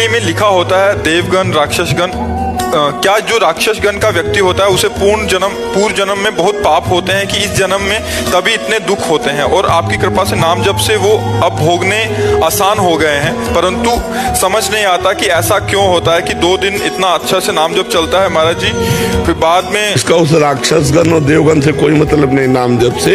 कुंडली में लिखा होता है देवगण राक्षसगण, क्या जो राक्षसगण का व्यक्ति होता है उसे पूर्व जन्म में बहुत पाप होते हैं कि इस जन्म में तभी इतने दुख होते हैं, और आपकी कृपा से नाम जप से वो अब भोगने आसान हो गए हैं, परंतु समझ नहीं आता कि ऐसा क्यों होता है कि 2 दिन इतना अच्छा से नाम जप चलता है महाराज जी, फिर बाद में इसका उस राक्षसगण और देवगण से कोई मतलब नहीं। नाम जप से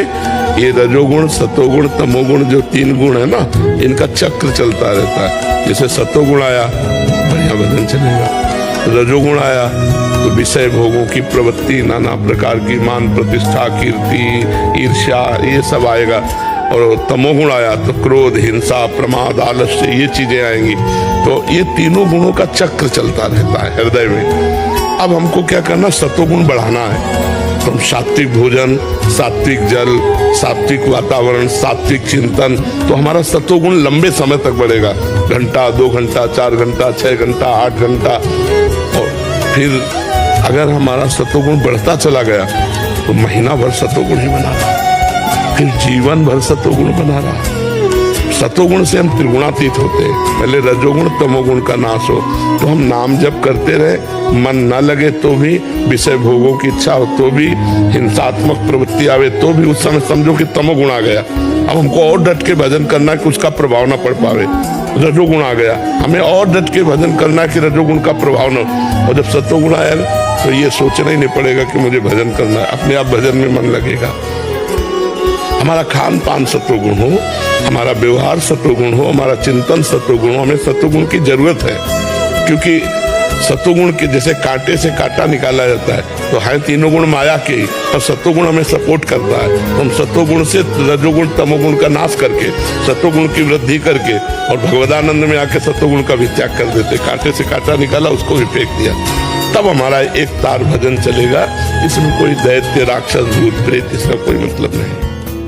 ये रजोगुण सतोगुण तमोगुण जो 3 गुण है ना, इनका चक्र चलता रहता है। जैसे सतोगुण आया बढ़िया भजन चलेगा, रजोगुण आया तो विषय भोगों की प्रवृत्ति, नाना प्रकार की मान प्रतिष्ठा कीर्ति ईर्ष्या ये सब आएगा, और तमोगुण आया तो क्रोध हिंसा प्रमाद आलस्य ये चीजें आएंगी। तो ये तीनों गुणों का चक्र चलता रहता है हृदय में। अब हमको क्या करना, सतोगुण बढ़ाना है। तो हम सात्विक भोजन, सात्विक जल, सात्विक वातावरण, सात्विक चिंतन, तो हमारा सतोगुण लंबे समय तक बढ़ेगा। घंटा 2 घंटा 4 घंटा 6 घंटा 8 घंटा। और फिर अगर हमारा सतोगुण बढ़ता चला गया तो महीना भर सतोगुण ही बना रहा, फिर जीवन भर सतोगुण बना रहा। सतोगुण से हम त्रिगुणातीत होते हैं। पहले रजोगुण तमोगुण का नाश हो, तो हम नाम जप करते रहे, मन न लगे तो भी, विषय भोगों की इच्छा हो तो भी, हिंसात्मक प्रवृत्ति आवे तो भी, उस समय समझो कि तमोगुण आ गया। अब हमको और डट के भजन करना है कि उसका प्रभाव ना पड़ पावे। रजोगुण आ गया, हमें और डट के भजन करना है कि रजोगुण का प्रभाव न। और जब सतोगुण आया तो ये सोचना ही नहीं पड़ेगा कि मुझे भजन करना है, अपने आप भजन में मन लगेगा। हमारा खान पान सतोगुण हो, हमारा व्यवहार सतोगुण हो, हमारा चिंतन सतोगुण हो। हमें सतोगुण की जरूरत है, क्योंकि सतोगुण के जैसे कांटे से कांटा निकाला जाता है, तो है तीनों गुण माया के, और सतोगुण हमें सपोर्ट करता है। तो हम सतोगुण से रजोगुण तमोगुण का नाश करके सतोगुण की वृद्धि करके और भगवदानंद में आके सतोगुण का भी त्याग कर देते। कांटे से कांटा निकाला, उसको भी फेंक दिया, तब हमारा एक तार भजन चलेगा। इसमें कोई दैत्य राक्षस भूत प्रेत इसका कोई मतलब नहीं।